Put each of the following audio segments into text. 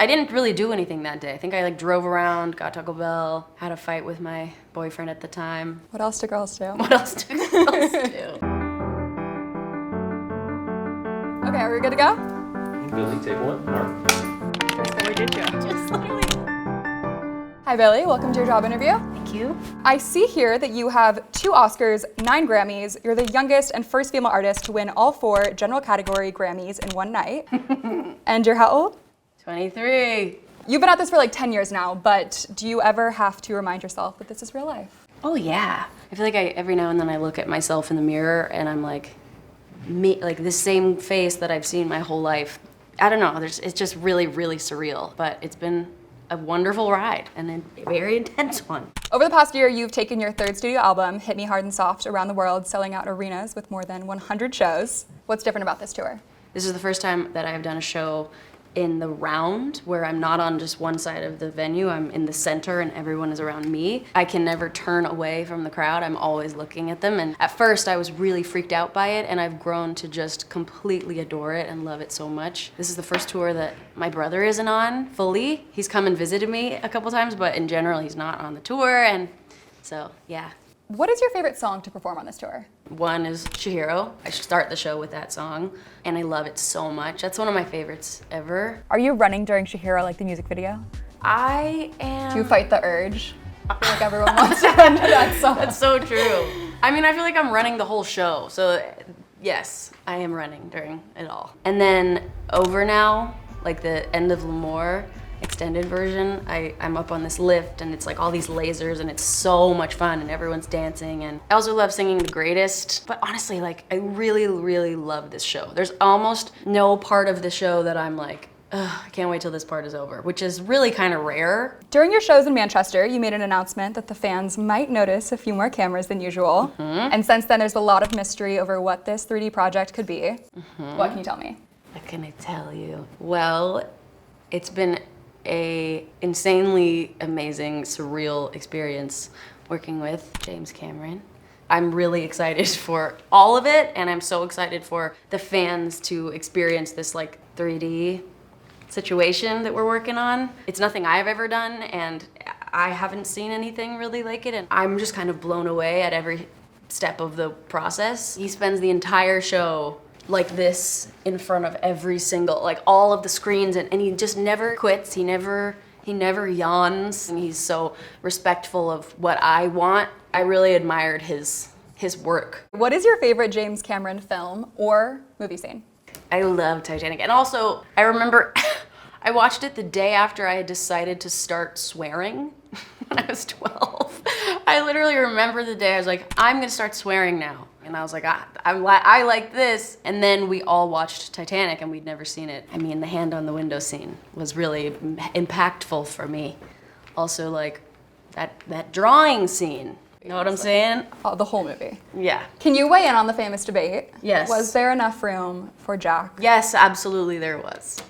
I didn't really do anything that day. I think I like drove around, got Taco Bell, had a fight with my boyfriend at the time. What else do girls do? What else do girls do? Okay, are we good to go? Billy, take one. Mark. We did you. Just literally. Hi Billie, welcome to your job interview. Thank you. I see here that you have 2 Oscars, 9 Grammys. You're the youngest and first female artist to win all 4 general category Grammys in one night. And you're how old? 23. You've been at this for like 10 years now, but do you ever have to remind yourself that this is real life? Oh yeah. I feel like every now and then I look at myself in the mirror and I'm like, me, like the same face that I've seen my whole life. I don't know, it's just really, really surreal, but it's been a wonderful ride and a very intense one. Over the past year, you've taken your 3rd studio album, Hit Me Hard and Soft, around the world, selling out arenas with more than 100 shows. What's different about this tour? This is the first time that I've done a show in the round where I'm not on just one side of the venue, I'm in the center and everyone is around me. I can never turn away from the crowd, I'm always looking at them. And at first I was really freaked out by it and I've grown to just completely adore it and love it so much. This is the first tour that my brother isn't on fully. He's come and visited me a couple times, but in general he's not on the tour, and so yeah. What is your favorite song to perform on this tour? One is Chihiro. I should start the show with that song, and I love it so much. That's one of my favorites ever. Are you running during Chihiro like the music video? I am... Do you fight the urge? I feel like everyone wants to run to that song. That's so true. I mean, I feel like I'm running the whole show, so yes, I am running during it all. And then Over Now, like the end of L'Amour extended version, I'm up on this lift and it's like all these lasers and it's so much fun and everyone's dancing. And I also love singing The Greatest, but honestly, like I really, really love this show. There's almost no part of the show that I'm like, ugh, I can't wait till this part is over, which is really kind of rare. During your shows in Manchester, you made an announcement that the fans might notice a few more cameras than usual. And since then, there's a lot of mystery over what this 3D project could be. What can you tell me? What can I tell you? Well, it's been a insanely amazing, surreal experience working with James Cameron. I'm really excited for all of it, and I'm so excited for the fans to experience this like 3D situation that we're working on. It's nothing I've ever done, and I haven't seen anything really like it, and I'm just kind of blown away at every step of the process. He spends the entire show like this in front of every single, like all of the screens, and he just never quits. He never yawns, and he's so respectful of what I want. I really admired his work. What is your favorite James Cameron film or movie scene? I love Titanic, and also I remember I watched it the day after I had decided to start swearing when I was 12. I literally remember the day I was like, I'm gonna start swearing now. And I was like, I like this. And then we all watched Titanic and we'd never seen it. I mean, the hand on the window scene was really impactful for me. Also like that drawing scene. You know what I'm saying? Oh, the whole movie. Yeah. Can you weigh in on the famous debate? Yes. Was there enough room for Jack? Yes, absolutely there was.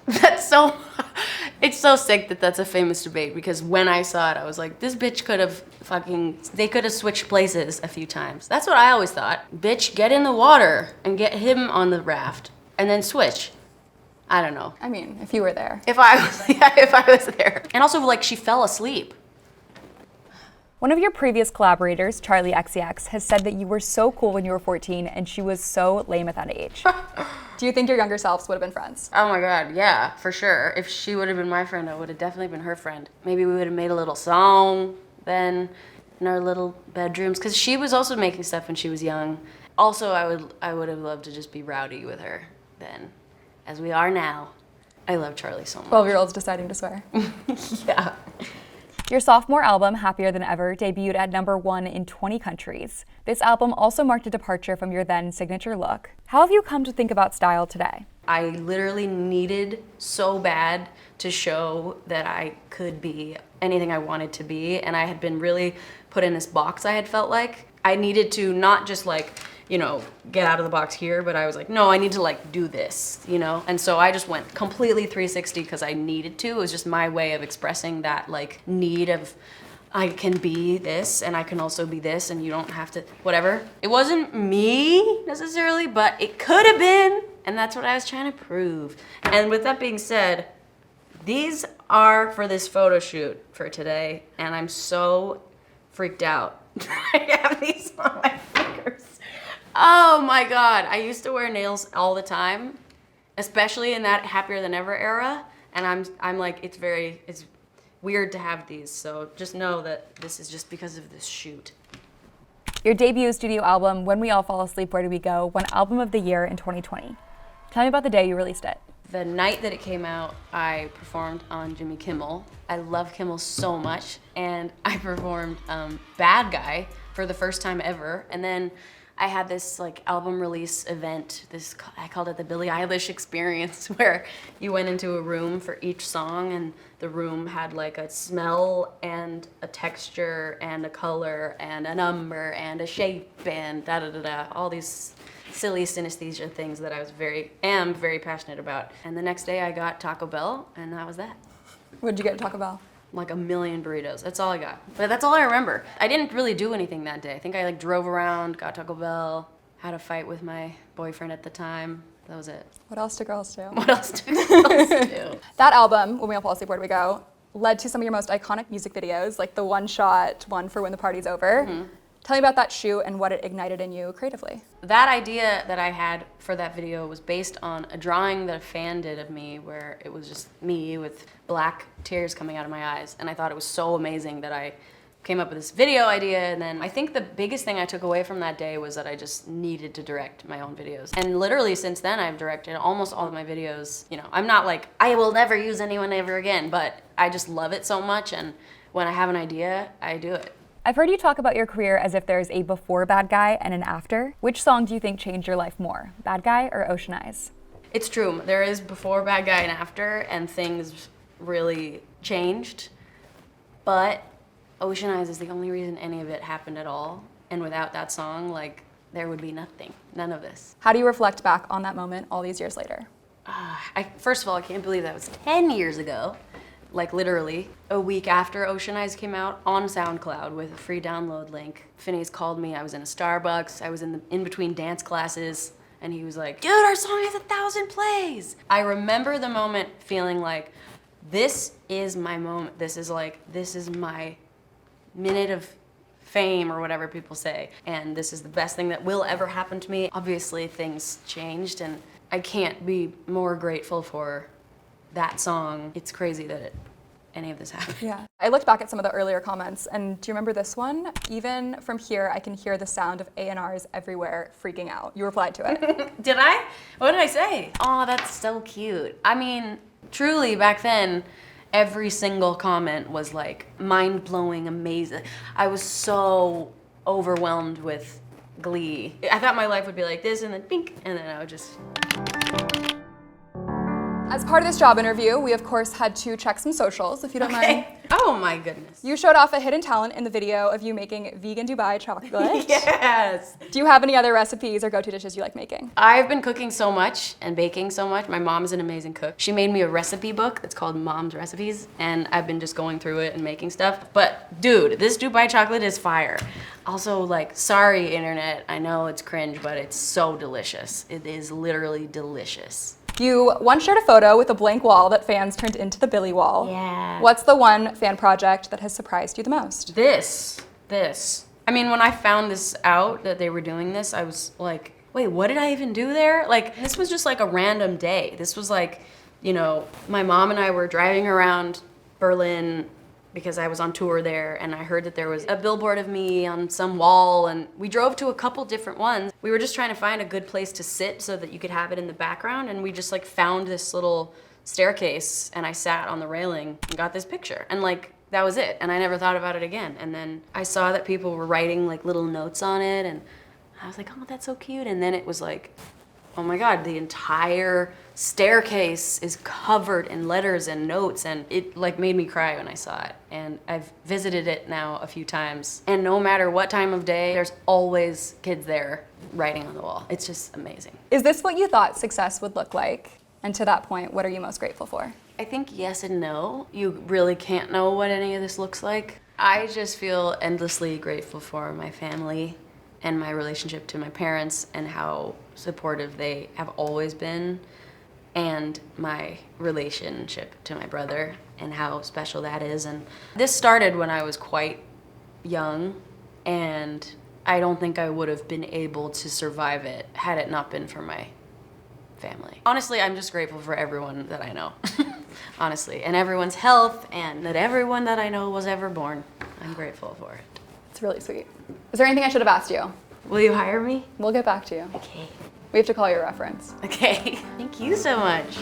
It's so sick that that's a famous debate, because when I saw it, I was like, this bitch could have they could have switched places a few times. That's what I always thought. Bitch, get in the water and get him on the raft and then switch. I don't know. I mean, if you were there. If I was there. And also, like, she fell asleep. One of your previous collaborators, Charli XCX, has said that you were so cool when you were 14 and she was so lame at that age. Do you think your younger selves would have been friends? Oh my God, yeah, for sure. If she would have been my friend, I would have definitely been her friend. Maybe we would have made a little song then in our little bedrooms, because she was also making stuff when she was young. Also, I would have loved to just be rowdy with her then, as we are now. I love Charli so much. 12-year-olds deciding to swear. Yeah. Your sophomore album, Happier Than Ever, debuted at #1 in 20 countries. This album also marked a departure from your then signature look. How have you come to think about style today? I literally needed so bad to show that I could be anything I wanted to be, and I had been really put in this box, I had felt like. I needed to not just like, you know, get out of the box here, but I was like, no, I need to like do this, you know? And so I just went completely 360 because I needed to. It was just my way of expressing that like need of, I can be this and I can also be this and you don't have to, whatever. It wasn't me necessarily, but it could have been. And that's what I was trying to prove. And with that being said, These are for this photo shoot for today, and I'm so freaked out. I have these on my fingers. Oh my God. I used to wear nails all the time, especially in that Happier Than Ever era. And I'm like, it's weird to have these. So just know that this is just because of this shoot. Your debut studio album, When We All Fall Asleep, Where Do We Go, won Album of the Year in 2020. Tell me about the day you released it. The night that it came out, I performed on Jimmy Kimmel. I love Kimmel so much, and I performed Bad Guy for the first time ever. And then I had this like album release event. I called it the Billie Eilish experience, where you went into a room for each song, and the room had like a smell and a texture and a color and a number and a shape and da-da-da-da, all these silly synesthesia things that I am very passionate about. And the next day I got Taco Bell, and that was that. What did you get at Taco Bell? Like a million burritos. That's all I got. But that's all I remember. I didn't really do anything that day. I think I like drove around, got Taco Bell, had a fight with my boyfriend at the time. That was it. What else do girls do? What else do girls do? That album, When We All Fall Asleep, Where Do We Go, led to some of your most iconic music videos, like the one-shot one for When the Party's Over. Mm-hmm. Tell me about that shoot and what it ignited in you creatively. That idea that I had for that video was based on a drawing that a fan did of me, where it was just me with black tears coming out of my eyes. And I thought it was so amazing that I came up with this video idea. And then I think the biggest thing I took away from that day was that I just needed to direct my own videos. And literally since then, I've directed almost all of my videos. You know, I'm not like, I will never use anyone ever again, but I just love it so much. And when I have an idea, I do it. I've heard you talk about your career as if there's a before Bad Guy and an after. Which song do you think changed your life more, Bad Guy or Ocean Eyes? It's true. There is before Bad Guy and after, and things really changed. But Ocean Eyes is the only reason any of it happened at all. And without that song, like, there would be nothing. None of this. How do you reflect back on that moment all these years later? First of all, I can't believe that was 10 years ago. Like literally a week after Ocean Eyes came out, on SoundCloud with a free download link. Finneas called me. I was in a Starbucks. I was in between dance classes, and he was like, "Dude, our song has 1,000 plays." I remember the moment feeling like, this is my moment. This is my minute of fame, or whatever people say. And this is the best thing that will ever happen to me. Obviously things changed, and I can't be more grateful for that song. It's crazy that any of this happened. Yeah. I looked back at some of the earlier comments, and do you remember this one? Even from here, I can hear the sound of A&Rs everywhere freaking out. You replied to it. Did I? What did I say? Oh, that's so cute. I mean, truly, back then, every single comment was like mind-blowing, amazing. I was so overwhelmed with glee. I thought my life would be like this, and then pink, and then I would just... As part of this job interview, we of course had to check some socials, if you don't mind. Oh my goodness. You showed off a hidden talent in the video of you making vegan Dubai chocolate. Yes. Do you have any other recipes or go-to dishes you like making? I've been cooking so much and baking so much. My mom is an amazing cook. She made me a recipe book that's called Mom's Recipes, and I've been just going through it and making stuff. But dude, this Dubai chocolate is fire. Also, like, sorry internet, I know it's cringe, but it's so delicious. It is literally delicious. You once shared a photo with a blank wall that fans turned into the Billie wall. Yeah. What's the one fan project that has surprised you the most? This. I mean, when I found this out, that they were doing this, I was like, wait, what did I even do there? Like, this was just like a random day. This was like, you know, my mom and I were driving around Berlin because I was on tour there, and I heard that there was a billboard of me on some wall, and we drove to a couple different ones. We were just trying to find a good place to sit so that you could have it in the background, and we just like found this little staircase, and I sat on the railing and got this picture. And like, that was it, and I never thought about it again. And then I saw that people were writing like little notes on it, and I was like, oh, that's so cute. And then it was like, oh my God, the entire staircase is covered in letters and notes, and it like made me cry when I saw it. And I've visited it now a few times, and no matter what time of day, there's always kids there writing on the wall. It's just amazing. Is this what you thought success would look like? And to that point, what are you most grateful for? I think yes and no. You really can't know what any of this looks like. I just feel endlessly grateful for my family and my relationship to my parents and how supportive they have always been. and my relationship to my brother and how special that is. And this started when I was quite young, and I don't think I would have been able to survive it had it not been for my family. Honestly, I'm just grateful for everyone that I know, honestly, and everyone's health, and that everyone that I know was ever born. I'm grateful for it. It's really sweet. Is there anything I should have asked you? Will you hire me? We'll get back to you. Okay. We have to call your reference. Okay. Thank you so much.